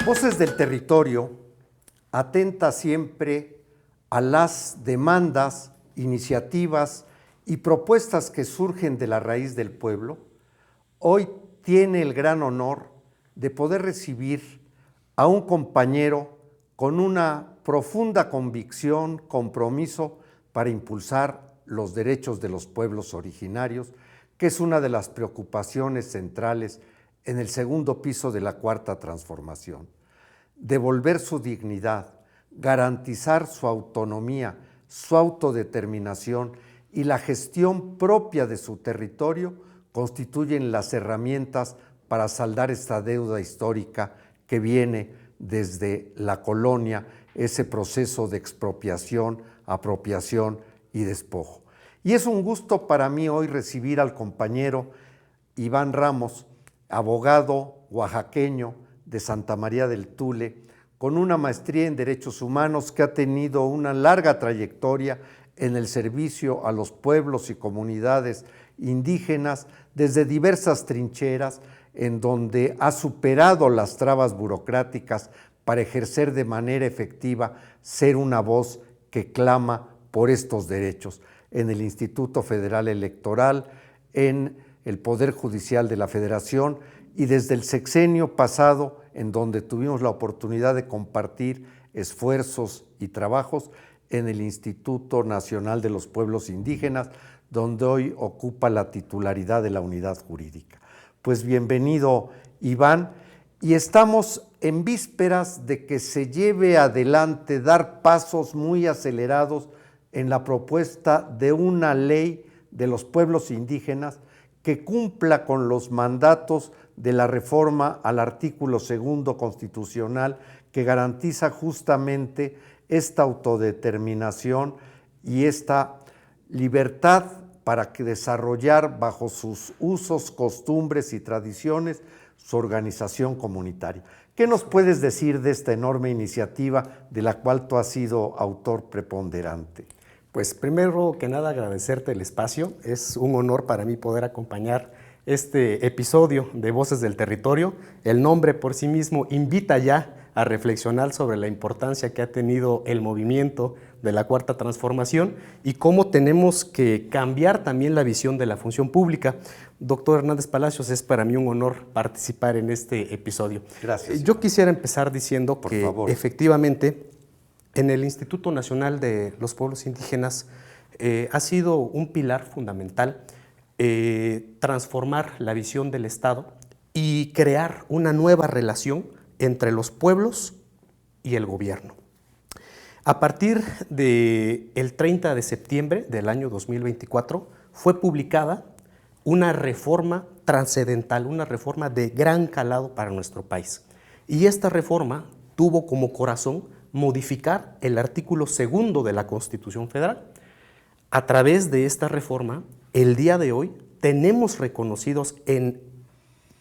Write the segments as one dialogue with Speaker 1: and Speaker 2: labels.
Speaker 1: Voces del Territorio atenta siempre a las demandas, iniciativas y propuestas que surgen de la raíz del pueblo. Hoy tiene el gran honor de poder recibir a un compañero con una profunda convicción, compromiso para impulsar los derechos de los pueblos originarios, que es una de las preocupaciones centrales en el segundo piso de la Cuarta Transformación. Devolver su dignidad, garantizar su autonomía, su autodeterminación y la gestión propia de su territorio constituyen las herramientas para saldar esta deuda histórica que viene desde la colonia, ese proceso de expropiación, apropiación y despojo. Y es un gusto para mí hoy recibir al compañero Iván Ramos, abogado oaxaqueño de Santa María del Tule, con una maestría en Derechos Humanos que ha tenido una larga trayectoria en el servicio a los pueblos y comunidades indígenas desde diversas trincheras, en donde ha superado las trabas burocráticas para ejercer de manera efectiva, ser una voz que clama por estos derechos en el Instituto Federal Electoral, en el Poder Judicial de la Federación y desde el sexenio pasado, en donde tuvimos la oportunidad de compartir esfuerzos y trabajos en el Instituto Nacional de los Pueblos Indígenas, donde hoy ocupa la titularidad de la unidad jurídica. Pues bienvenido, Iván, y estamos en vísperas de que se lleve adelante, dar pasos muy acelerados en la propuesta de una ley de los pueblos indígenas que cumpla con los mandatos de la reforma al artículo 2 constitucional que garantiza justamente esta autodeterminación y esta libertad para que desarrollar bajo sus usos, costumbres y tradiciones su organización comunitaria. ¿Qué nos puedes decir de esta enorme iniciativa de la cual tú has sido autor preponderante?
Speaker 2: Pues primero que nada agradecerte el espacio. Es un honor para mí poder acompañar este episodio de Voces del Territorio. El nombre por sí mismo invita ya a reflexionar sobre la importancia que ha tenido el movimiento de la Cuarta Transformación y cómo tenemos que cambiar también la visión de la función pública. Doctor Hernández Palacios, es para mí un honor participar en este episodio.
Speaker 1: Gracias.
Speaker 2: Yo quisiera empezar diciendo
Speaker 1: por
Speaker 2: que
Speaker 1: favor.
Speaker 2: Efectivamente en el Instituto Nacional de los Pueblos Indígenas ha sido un pilar fundamental transformar la visión del Estado y crear una nueva relación entre los pueblos y el gobierno. A partir del 30 de septiembre del año 2024 fue publicada una reforma trascendental, una reforma de gran calado para nuestro país. Y esta reforma tuvo como corazón modificar el artículo 2 de la Constitución Federal. A través de esta reforma, el día de hoy tenemos reconocidos en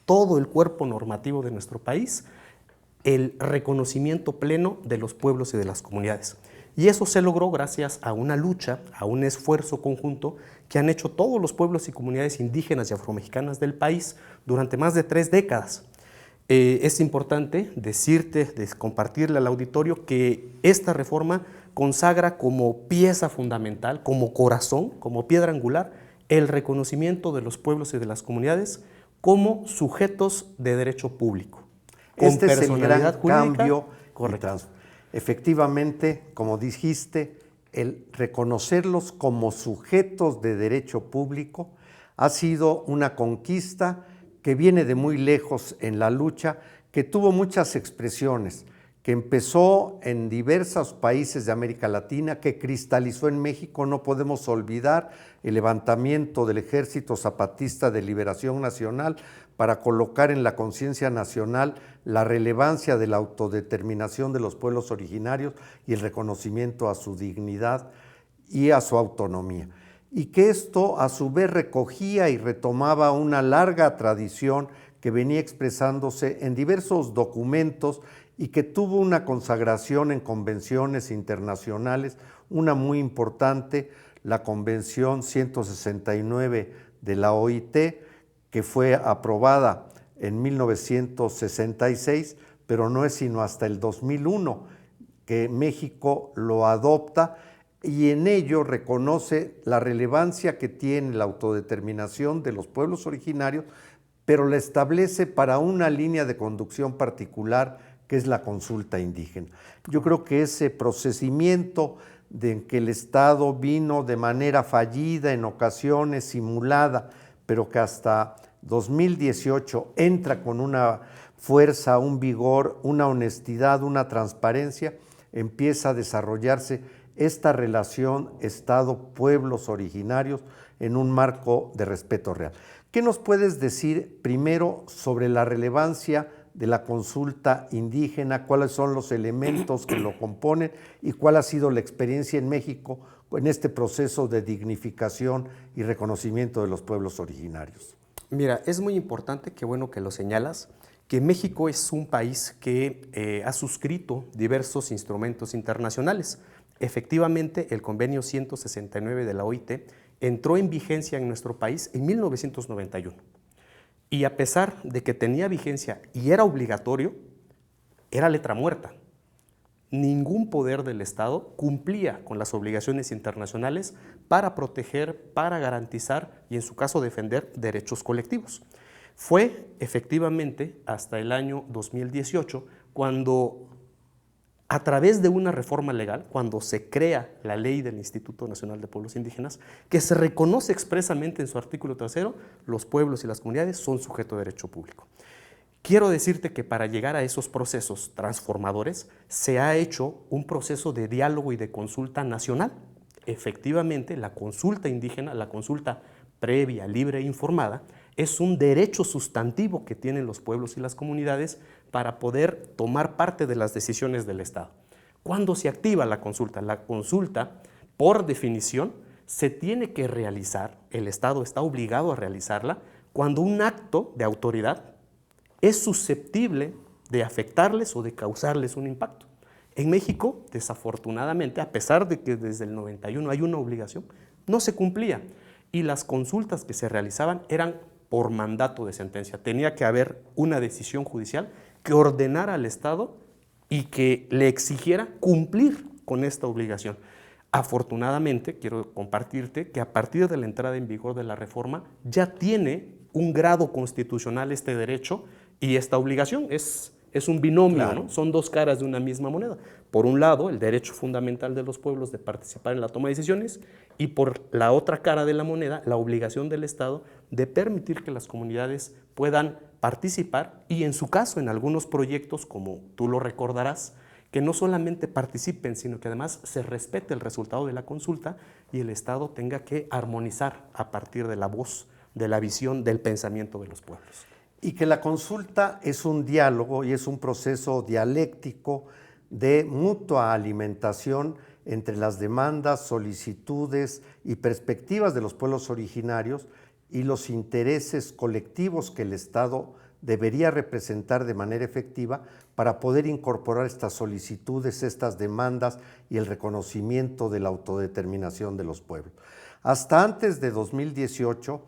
Speaker 2: todo el cuerpo normativo de nuestro país el reconocimiento pleno de los pueblos y de las comunidades. Y eso se logró gracias a una lucha, a un esfuerzo conjunto que han hecho todos los pueblos y comunidades indígenas y afromexicanas del país durante más de 3 décadas. Es importante decirte, compartirle al auditorio que esta reforma consagra como pieza fundamental, como corazón, como piedra angular, el reconocimiento de los pueblos y de las comunidades como sujetos de derecho público.
Speaker 1: Este es el gran cambio. Efectivamente, como dijiste, el reconocerlos como sujetos de derecho público ha sido una conquista que viene de muy lejos en la lucha, que tuvo muchas expresiones, que empezó en diversos países de América Latina, que cristalizó en México. No podemos olvidar el levantamiento del Ejército Zapatista de Liberación Nacional para colocar en la conciencia nacional la relevancia de la autodeterminación de los pueblos originarios y el reconocimiento a su dignidad y a su autonomía. Y que esto a su vez recogía y retomaba una larga tradición que venía expresándose en diversos documentos y que tuvo una consagración en convenciones internacionales, una muy importante, la Convención 169 de la OIT, que fue aprobada en 1966 pero no es sino hasta el 2001 que México lo adopta y en ello reconoce la relevancia que tiene la autodeterminación de los pueblos originarios, pero la establece para una línea de conducción particular que es la consulta indígena. Yo creo que ese procedimiento de que el Estado vino de manera fallida, en ocasiones simulada, pero que hasta 2018 entra con una fuerza, un vigor, una honestidad, una transparencia, empieza a desarrollarse esta relación Estado-pueblos originarios en un marco de respeto real. ¿Qué nos puedes decir primero sobre la relevancia de la consulta indígena? ¿Cuáles son los elementos que lo componen y cuál ha sido la experiencia en México en este proceso de dignificación y reconocimiento de los pueblos originarios?
Speaker 2: Mira, es muy importante, qué bueno que lo señalas, que México es un país que ha suscrito diversos instrumentos internacionales. Efectivamente, el convenio 169 de la OIT entró en vigencia en nuestro país en 1991. Y a pesar de que tenía vigencia y era obligatorio, era letra muerta. Ningún poder del Estado cumplía con las obligaciones internacionales para proteger, para garantizar y en su caso defender derechos colectivos. Fue efectivamente hasta el año 2018 cuando, a través de una reforma legal, cuando se crea la ley del Instituto Nacional de Pueblos Indígenas, que se reconoce expresamente en su artículo 3, los pueblos y las comunidades son sujeto de derecho público. Quiero decirte que para llegar a esos procesos transformadores se ha hecho un proceso de diálogo y de consulta nacional. Efectivamente, la consulta indígena, la consulta previa, libre e informada, es un derecho sustantivo que tienen los pueblos y las comunidades para poder tomar parte de las decisiones del Estado. ¿Cuándo se activa la consulta? La consulta, por definición, se tiene que realizar, el Estado está obligado a realizarla, cuando un acto de autoridad es susceptible de afectarles o de causarles un impacto. En México, desafortunadamente, a pesar de que desde el 91 hay una obligación, no se cumplía y las consultas que se realizaban eran por mandato de sentencia. Tenía que haber una decisión judicial que ordenara al Estado y que le exigiera cumplir con esta obligación. Afortunadamente, quiero compartirte que a partir de la entrada en vigor de la reforma ya tiene un grado constitucional este derecho y esta obligación. Es un binomio, claro, ¿no? Son dos caras de una misma moneda. Por un lado, el derecho fundamental de los pueblos de participar en la toma de decisiones y por la otra cara de la moneda, la obligación del Estado de permitir que las comunidades puedan participar y en su caso, en algunos proyectos, como tú lo recordarás, que no solamente participen, sino que además se respete el resultado de la consulta y el Estado tenga que armonizar a partir de la voz, de la visión, del pensamiento de los pueblos.
Speaker 1: Y que la consulta es un diálogo y es un proceso dialéctico de mutua alimentación entre las demandas, solicitudes y perspectivas de los pueblos originarios y los intereses colectivos que el Estado debería representar de manera efectiva para poder incorporar estas solicitudes, estas demandas y el reconocimiento de la autodeterminación de los pueblos. Hasta antes de 2018,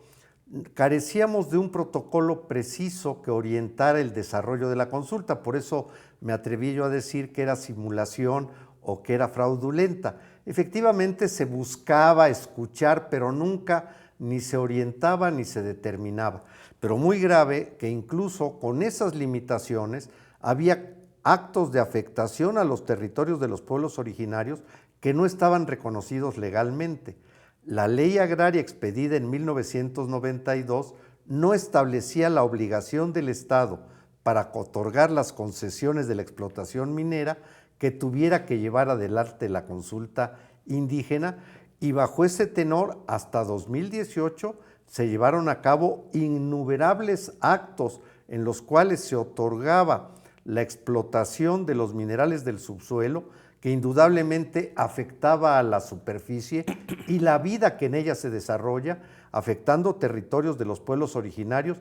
Speaker 1: carecíamos de un protocolo preciso que orientara el desarrollo de la consulta, por eso me atreví yo a decir que era simulación o que era fraudulenta. Efectivamente se buscaba escuchar, pero nunca ni se orientaba ni se determinaba. Pero muy grave que incluso con esas limitaciones había actos de afectación a los territorios de los pueblos originarios que no estaban reconocidos legalmente. La ley agraria expedida en 1992 no establecía la obligación del Estado para otorgar las concesiones de la explotación minera que tuviera que llevar adelante la consulta indígena y bajo ese tenor hasta 2018 se llevaron a cabo innumerables actos en los cuales se otorgaba la explotación de los minerales del subsuelo que indudablemente afectaba a la superficie y la vida que en ella se desarrolla, afectando territorios de los pueblos originarios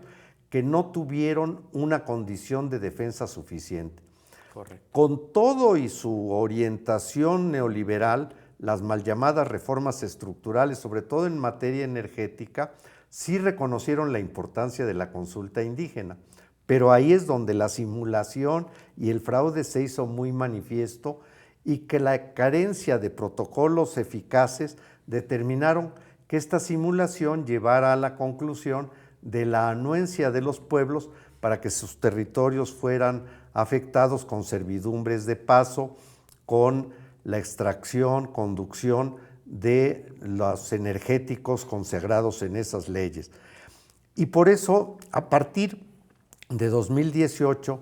Speaker 1: que no tuvieron una condición de defensa suficiente.
Speaker 2: Correcto.
Speaker 1: Con todo y su orientación neoliberal, las mal llamadas reformas estructurales, sobre todo en materia energética, sí reconocieron la importancia de la consulta indígena. pero ahí es donde la simulación y el fraude se hizo muy manifiesto y que la carencia de protocolos eficaces determinaron que esta simulación llevara a la conclusión de la anuencia de los pueblos para que sus territorios fueran afectados con servidumbres de paso, con la extracción, conducción de los energéticos consagrados en esas leyes. Y por eso, a partir de 2018,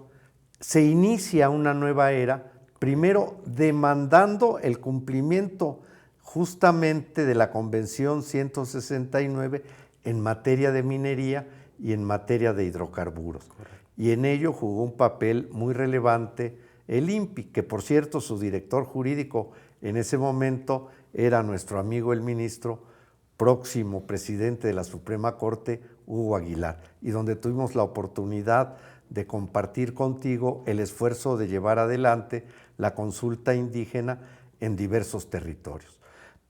Speaker 1: se inicia una nueva era, primero demandando el cumplimiento justamente de la Convención 169 en materia de minería y en materia de hidrocarburos. Correcto. Y en ello jugó un papel muy relevante el INPI, que por cierto su director jurídico en ese momento era nuestro amigo el ministro, próximo presidente de la Suprema Corte, Hugo Aguilar, y donde tuvimos la oportunidad de compartir contigo el esfuerzo de llevar adelante la consulta indígena en diversos territorios.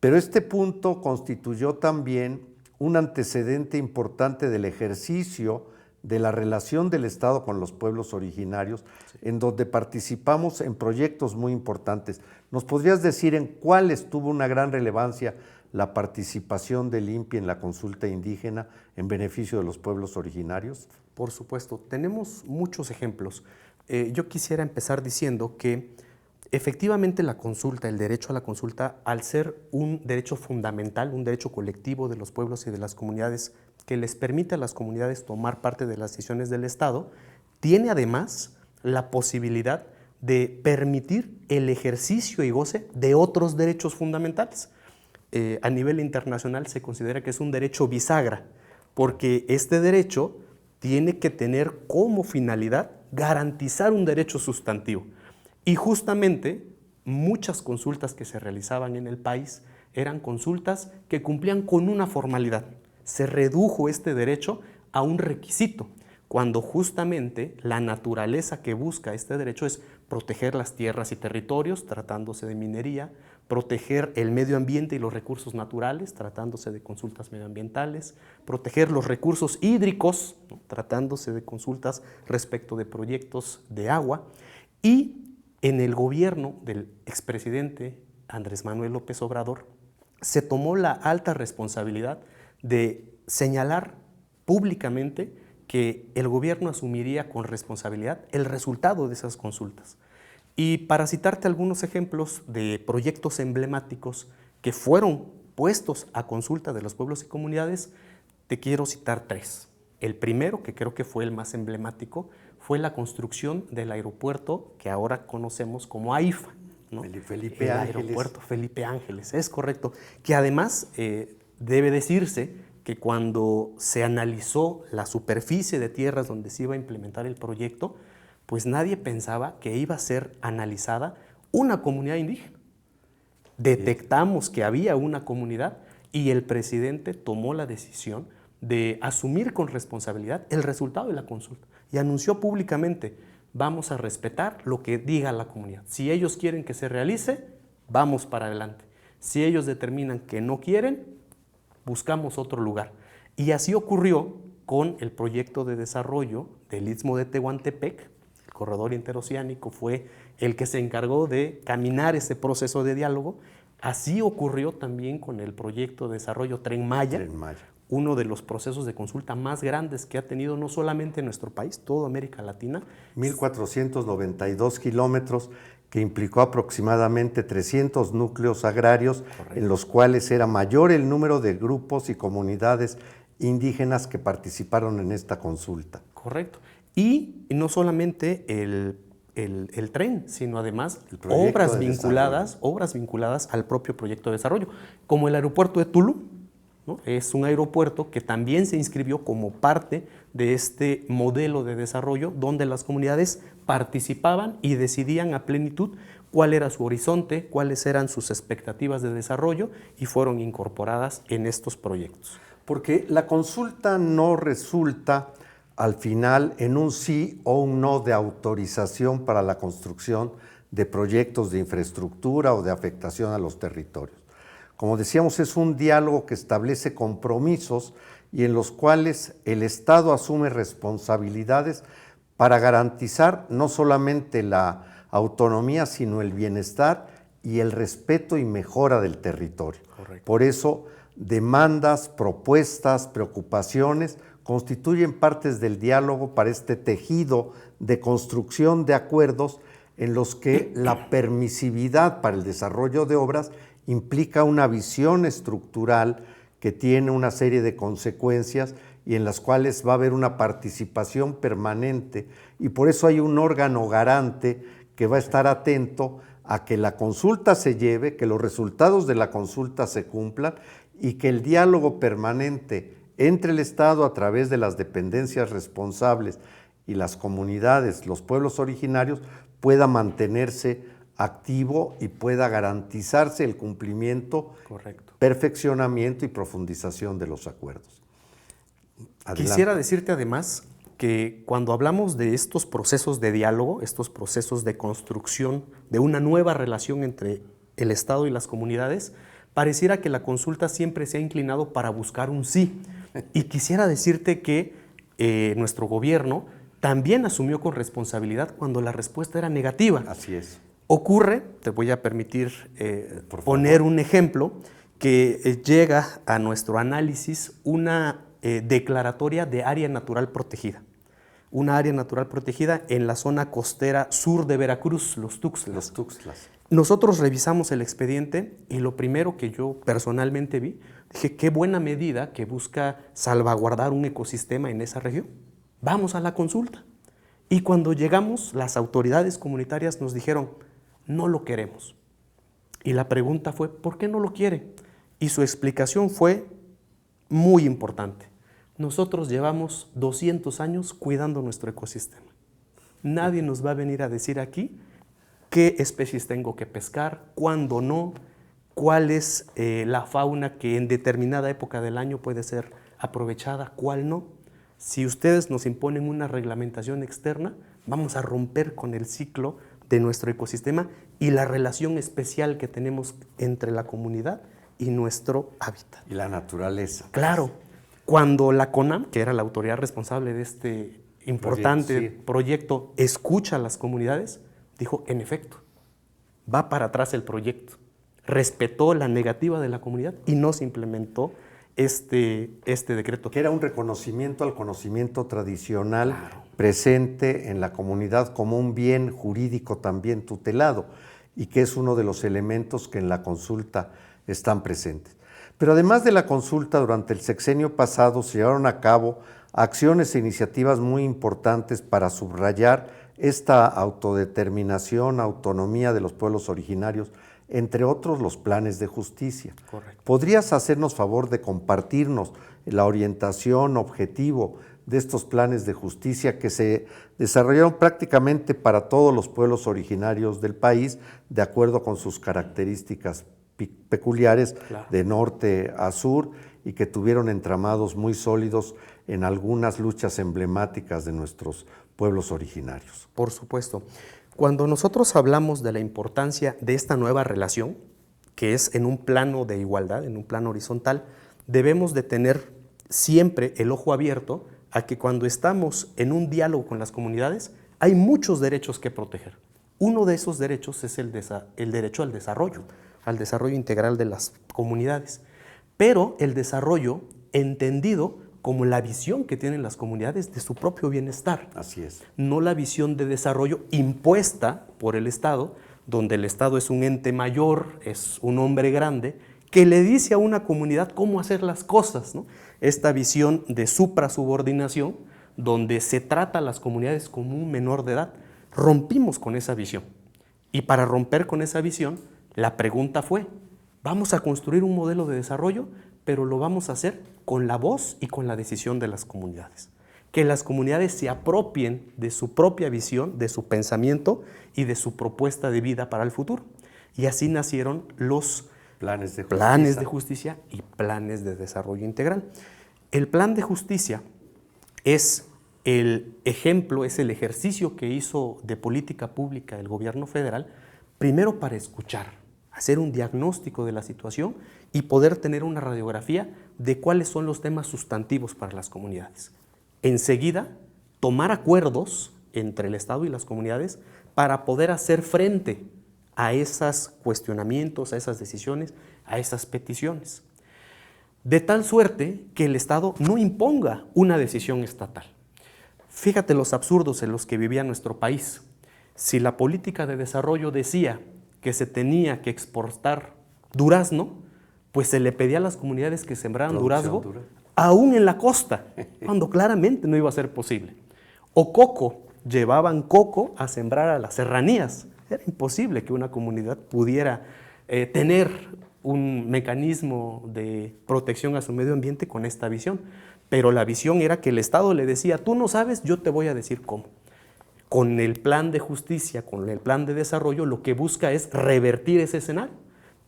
Speaker 1: Pero este punto constituyó también un antecedente importante del ejercicio de la relación del Estado con los pueblos originarios, sí, en donde participamos en proyectos muy importantes. ¿Nos podrías decir en cuáles tuvo una gran relevancia la participación del INPI en la consulta indígena en beneficio de los pueblos originarios?
Speaker 2: Por supuesto, tenemos muchos ejemplos. Yo quisiera empezar diciendo que efectivamente la consulta, el derecho a la consulta, al ser un derecho fundamental, un derecho colectivo de los pueblos y de las comunidades que les permite a las comunidades tomar parte de las decisiones del Estado, tiene además la posibilidad de permitir el ejercicio y goce de otros derechos fundamentales. A nivel internacional se considera que es un derecho bisagra, porque este derecho tiene que tener como finalidad garantizar un derecho sustantivo. Y justamente muchas consultas que se realizaban en el país eran consultas que cumplían con una formalidad. Se redujo este derecho a un requisito, cuando justamente la naturaleza que busca este derecho es proteger las tierras y territorios, tratándose de minería, proteger el medio ambiente y los recursos naturales, tratándose de consultas medioambientales, proteger los recursos hídricos, ¿no?, tratándose de consultas respecto de proyectos de agua, y en el gobierno del expresidente Andrés Manuel López Obrador se tomó la alta responsabilidad de señalar públicamente que el gobierno asumiría con responsabilidad el resultado de esas consultas. Y para citarte algunos ejemplos de proyectos emblemáticos que fueron puestos a consulta de los pueblos y comunidades, te quiero citar tres. El primero, que creo que fue el más emblemático, fue la construcción del aeropuerto que ahora conocemos como AIFA, ¿no?
Speaker 1: Felipe Ángeles.
Speaker 2: Aeropuerto Felipe Ángeles, es correcto. Que además debe decirse que cuando se analizó la superficie de tierras donde se iba a implementar el proyecto, pues nadie pensaba que iba a ser analizada una comunidad indígena. Detectamos que había una comunidad y el presidente tomó la decisión de asumir con responsabilidad el resultado de la consulta y anunció públicamente: vamos a respetar lo que diga la comunidad. Si ellos quieren que se realice, vamos para adelante. Si ellos determinan que no quieren, buscamos otro lugar. Y así ocurrió con el proyecto de desarrollo del Istmo de Tehuantepec. El corredor interoceánico fue el que se encargó de caminar ese proceso de diálogo. Así ocurrió también con el proyecto de desarrollo Tren Maya, uno de los procesos de consulta más grandes que ha tenido no solamente nuestro país, toda América Latina.
Speaker 1: 1,492 kilómetros, que implicó aproximadamente 300 núcleos agrarios. Correcto. En los cuales era mayor el número de grupos y comunidades indígenas que participaron en esta consulta.
Speaker 2: Correcto. Y no solamente el tren, sino además obras vinculadas al propio proyecto de desarrollo, como el aeropuerto de Tulum, ¿no? Es un aeropuerto que también se inscribió como parte de este modelo de desarrollo donde las comunidades participaban y decidían a plenitud cuál era su horizonte, cuáles eran sus expectativas de desarrollo y fueron incorporadas en estos proyectos.
Speaker 1: Porque la consulta no resulta al final en un sí o un no de autorización para la construcción de proyectos de infraestructura o de afectación a los territorios. Como decíamos, es un diálogo que establece compromisos y en los cuales el Estado asume responsabilidades para garantizar no solamente la autonomía, sino el bienestar y el respeto y mejora del territorio.
Speaker 2: Correcto.
Speaker 1: Por eso, demandas, propuestas, preocupaciones constituyen partes del diálogo para este tejido de construcción de acuerdos en los que la permisividad para el desarrollo de obras implica una visión estructural que tiene una serie de consecuencias y en las cuales va a haber una participación permanente, y por eso hay un órgano garante que va a estar atento a que la consulta se lleve, que los resultados de la consulta se cumplan y que el diálogo permanente entre el Estado a través de las dependencias responsables y las comunidades, los pueblos originarios, pueda mantenerse activo y pueda garantizarse el cumplimiento,
Speaker 2: Correcto.
Speaker 1: perfeccionamiento y profundización de los acuerdos. Adelante.
Speaker 2: Quisiera decirte además que cuando hablamos de estos procesos de diálogo, estos procesos de construcción de una nueva relación entre el Estado y las comunidades, pareciera que la consulta siempre se ha inclinado para buscar un sí. Y quisiera decirte que nuestro gobierno también asumió con responsabilidad cuando la respuesta era negativa.
Speaker 1: Así es.
Speaker 2: Ocurre, te voy a permitir poner un ejemplo, que llega a nuestro análisis una declaratoria de área natural protegida. Una área natural protegida en la zona costera sur de Veracruz, los Tuxtlas.
Speaker 1: Los Tuxtlas.
Speaker 2: Nosotros revisamos el expediente y lo primero que yo personalmente vi, dije, qué buena medida que busca salvaguardar un ecosistema en esa región. Vamos a la consulta. Y cuando llegamos, las autoridades comunitarias nos dijeron, no lo queremos. Y la pregunta fue, ¿por qué no lo quiere? Y su explicación fue muy importante. Nosotros llevamos 200 años cuidando nuestro ecosistema. Nadie nos va a venir a decir aquí qué especies tengo que pescar, cuándo no, cuál es la fauna que en determinada época del año puede ser aprovechada, cuál no. Si ustedes nos imponen una reglamentación externa, vamos a romper con el ciclo de nuestro ecosistema y la relación especial que tenemos entre la comunidad y nuestro hábitat.
Speaker 1: Y la naturaleza.
Speaker 2: Claro, cuando la CONAM, que era la autoridad responsable de este importante proyecto, escucha a las comunidades, dijo, en efecto, va para atrás el proyecto. Respetó la negativa de la comunidad y no se implementó este decreto.
Speaker 1: Que era un reconocimiento al conocimiento tradicional presente en la comunidad como un bien jurídico también tutelado y que es uno de los elementos que en la consulta están presentes. Pero además de la consulta, durante el sexenio pasado se llevaron a cabo acciones e iniciativas muy importantes para subrayar esta autodeterminación, autonomía de los pueblos originarios, entre otros los planes de justicia.
Speaker 2: Correcto.
Speaker 1: ¿Podrías hacernos favor de compartirnos la orientación, objetivo de estos planes de justicia que se desarrollaron prácticamente para todos los pueblos originarios del país, de acuerdo con sus características peculiares,
Speaker 2: claro,
Speaker 1: de norte a sur, y que tuvieron entramados muy sólidos en algunas luchas emblemáticas de nuestros pueblos originarios?
Speaker 2: Por supuesto. Cuando nosotros hablamos de la importancia de esta nueva relación, que es en un plano de igualdad, en un plano horizontal, debemos de tener siempre el ojo abierto a que cuando estamos en un diálogo con las comunidades, hay muchos derechos que proteger. Uno de esos derechos es el derecho al desarrollo integral de las comunidades, pero el desarrollo entendido como la visión que tienen las comunidades de su propio bienestar.
Speaker 1: Así es.
Speaker 2: No la visión de desarrollo impuesta por el Estado, donde el Estado es un ente mayor, es un hombre grande, que le dice a una comunidad cómo hacer las cosas, ¿no? Esta visión de suprasubordinación, donde se trata a las comunidades como un menor de edad, rompimos con esa visión. Y para romper con esa visión, la pregunta fue, vamos a construir un modelo de desarrollo, pero lo vamos a hacer con la voz y con la decisión de las comunidades. Que las comunidades se apropien de su propia visión, de su pensamiento y de su propuesta de vida para el futuro. Y así nacieron los planes de justicia y planes de desarrollo integral. El plan de justicia es el ejemplo, es el ejercicio que hizo de política pública el gobierno federal, primero para escuchar, hacer un diagnóstico de la situación y poder tener una radiografía de cuáles son los temas sustantivos para las comunidades. Enseguida, tomar acuerdos entre el Estado y las comunidades para poder hacer frente a esos cuestionamientos, a esas decisiones, a esas peticiones. De tal suerte que el Estado no imponga una decisión estatal. Fíjate los absurdos en los que vivía nuestro país. Si la política de desarrollo decía que se tenía que exportar durazno, pues se le pedía a las comunidades que sembraran durazno, aún en la costa, cuando claramente no iba a ser posible. O coco, llevaban coco a sembrar a las serranías. Era imposible que una comunidad pudiera tener un mecanismo de protección a su medio ambiente con esta visión. Pero la visión era que el Estado le decía, tú no sabes, yo te voy a decir cómo. Con el plan de justicia, con el plan de desarrollo, lo que busca es revertir ese escenario.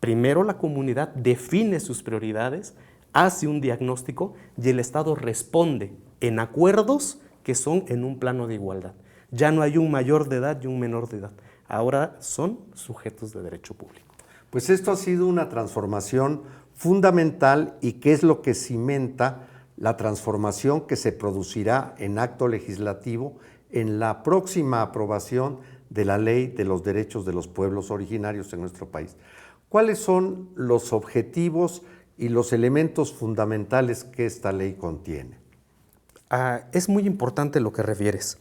Speaker 2: Primero la comunidad define sus prioridades, hace un diagnóstico y el Estado responde en acuerdos que son en un plano de igualdad. Ya no hay un mayor de edad y un menor de edad. Ahora son sujetos de derecho público.
Speaker 1: Pues esto ha sido una transformación fundamental y que es lo que cimenta la transformación que se producirá en acto legislativo en la próxima aprobación de la Ley de los Derechos de los Pueblos Originarios en nuestro país. ¿Cuáles son los objetivos y los elementos fundamentales que esta ley contiene?
Speaker 2: Es muy importante lo que refieres.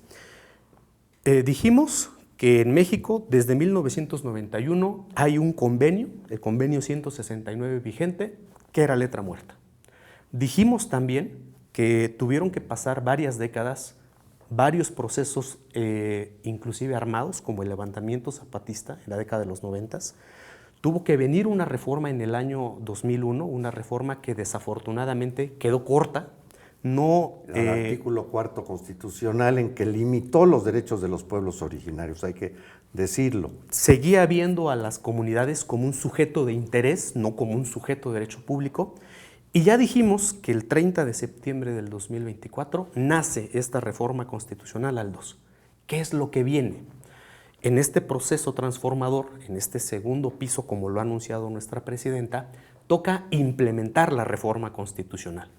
Speaker 2: Dijimos que en México desde 1991 hay un convenio, el convenio 169 vigente, que era letra muerta. Dijimos también que tuvieron que pasar varias décadas, varios procesos, inclusive armados, como el levantamiento zapatista en la década de los 90. Tuvo que venir una reforma en el año 2001, una reforma que desafortunadamente quedó corta. No,
Speaker 1: el artículo 4 constitucional en que limitó los derechos de los pueblos originarios, hay que decirlo.
Speaker 2: Seguía viendo a las comunidades como un sujeto de interés, no como un sujeto de derecho público. Y ya dijimos que el 30 de septiembre del 2024 nace esta reforma constitucional al 2. ¿Qué es lo que viene? En este proceso transformador, en este segundo piso, como lo ha anunciado nuestra presidenta, toca implementar la reforma constitucional.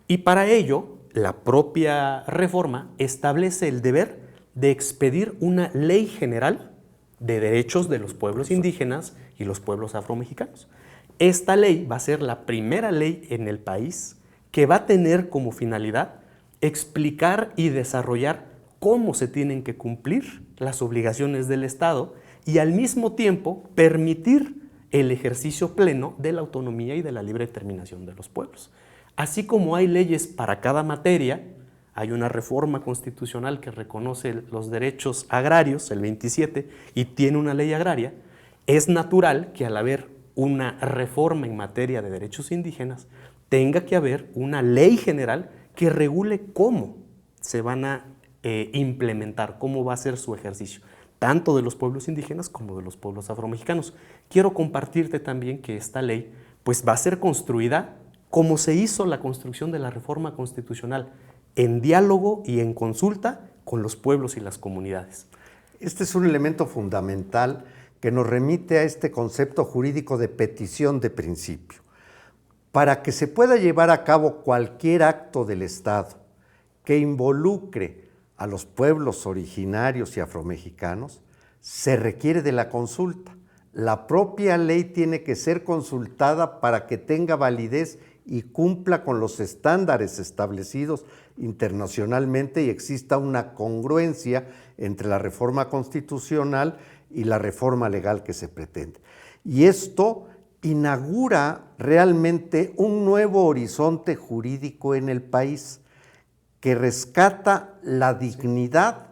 Speaker 2: Y para ello, la propia reforma establece el deber de expedir una ley general de derechos de los pueblos indígenas y los pueblos afromexicanos. Esta ley va a ser la primera ley en el país que va a tener como finalidad explicar y desarrollar cómo se tienen que cumplir las obligaciones del Estado y al mismo tiempo permitir el ejercicio pleno de la autonomía y de la libre determinación de los pueblos. Así como hay leyes para cada materia, hay una reforma constitucional que reconoce los derechos agrarios, el 27, y tiene una ley agraria, es natural que al haber una reforma en materia de derechos indígenas, tenga que haber una ley general que regule cómo se van a implementar, cómo va a ser su ejercicio, tanto de los pueblos indígenas como de los pueblos afromexicanos. Quiero compartirte también que esta ley pues, va a ser construida como se hizo la construcción de la reforma constitucional, en diálogo y en consulta con los pueblos y las comunidades.
Speaker 1: Este es un elemento fundamental que nos remite a este concepto jurídico de petición de principio. Para que se pueda llevar a cabo cualquier acto del Estado que involucre a los pueblos originarios y afromexicanos, se requiere de la consulta. La propia ley tiene que ser consultada para que tenga validez y cumpla con los estándares establecidos internacionalmente y exista una congruencia entre la reforma constitucional y la reforma legal que se pretende. Y esto inaugura realmente un nuevo horizonte jurídico en el país que rescata la dignidad,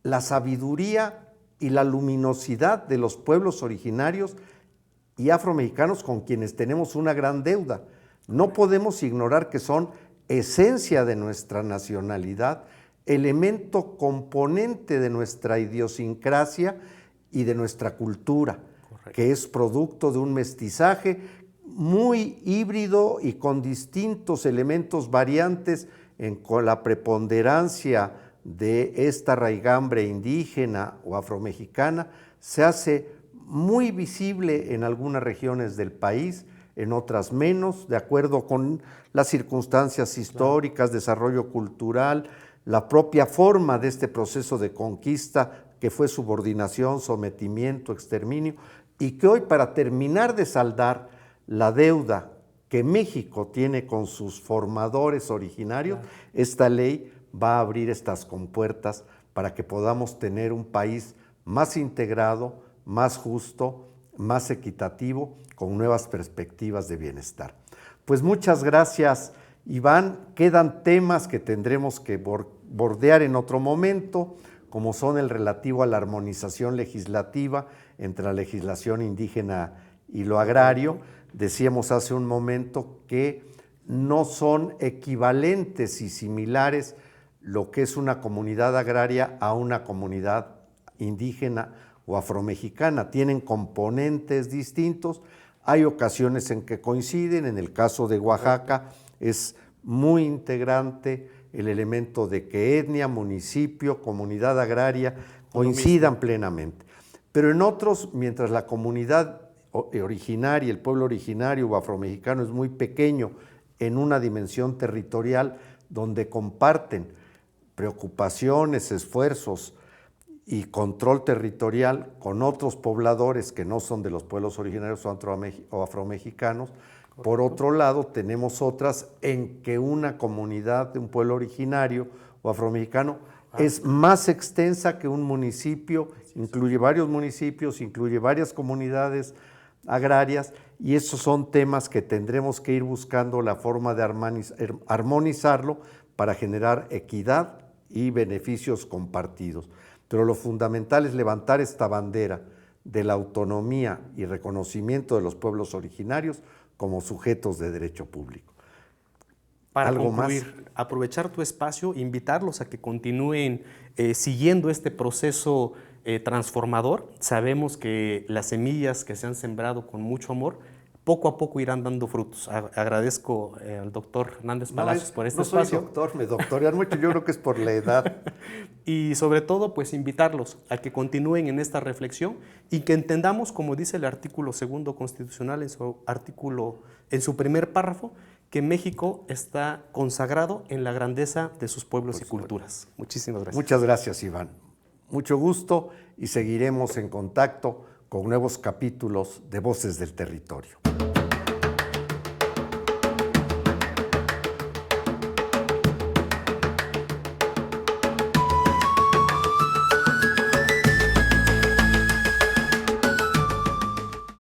Speaker 1: la sabiduría y la luminosidad de los pueblos originarios y afromexicanos con quienes tenemos una gran deuda. No podemos ignorar que son esencia de nuestra nacionalidad, elemento componente de nuestra idiosincrasia y de nuestra cultura, correcto, que es producto de un mestizaje muy híbrido y con distintos elementos variantes con la preponderancia de esta raigambre indígena o afromexicana, se hace muy visible en algunas regiones del país, en otras menos, de acuerdo con las circunstancias históricas, desarrollo cultural, la propia forma de este proceso de conquista que fue subordinación, sometimiento, exterminio, y que hoy, para terminar de saldar la deuda que México tiene con sus formadores originarios, esta ley va a abrir estas compuertas para que podamos tener un país más integrado, más justo, más equitativo, con nuevas perspectivas de bienestar. Pues muchas gracias, Iván. Quedan temas que tendremos que bordear en otro momento, como son el relativo a la armonización legislativa entre la legislación indígena y lo agrario. Decíamos hace un momento que no son equivalentes y similares lo que es una comunidad agraria a una comunidad indígena o afromexicana. Tienen componentes distintos, hay ocasiones en que coinciden. En el caso de Oaxaca es muy integrante el elemento de que etnia, municipio, comunidad agraria coincidan plenamente. Pero en otros, mientras la comunidad originaria, el pueblo originario o afromexicano es muy pequeño en una dimensión territorial donde comparten preocupaciones, esfuerzos y control territorial con otros pobladores que no son de los pueblos originarios o afromexicanos. Correcto. Por otro lado, tenemos otras en que una comunidad de un pueblo originario o afromexicano es más extensa que un municipio, incluye varios municipios, incluye varias comunidades agrarias, y esos son temas que tendremos que ir buscando la forma de armonizarlo para generar equidad y beneficios compartidos. Pero lo fundamental es levantar esta bandera de la autonomía y reconocimiento de los pueblos originarios como sujetos de derecho público.
Speaker 2: Para
Speaker 1: ¿Algo
Speaker 2: concluir,
Speaker 1: más?
Speaker 2: aprovechar tu espacio, invitarlos a que continúen siguiendo este proceso transformador. Sabemos que las semillas que se han sembrado con mucho amor, poco a poco irán dando frutos. Agradezco al doctor Hernández Palacios por este espacio.
Speaker 1: No soy doctor, me doctorean mucho, yo creo que es por la edad.
Speaker 2: Y sobre todo, pues invitarlos a que continúen en esta reflexión y que entendamos, como dice el artículo 2 constitucional en su primer párrafo, que México está consagrado en la grandeza de sus pueblos y culturas. Muchísimas gracias.
Speaker 1: Muchas gracias, Iván. Mucho gusto, y seguiremos en contacto con nuevos capítulos de Voces del Territorio.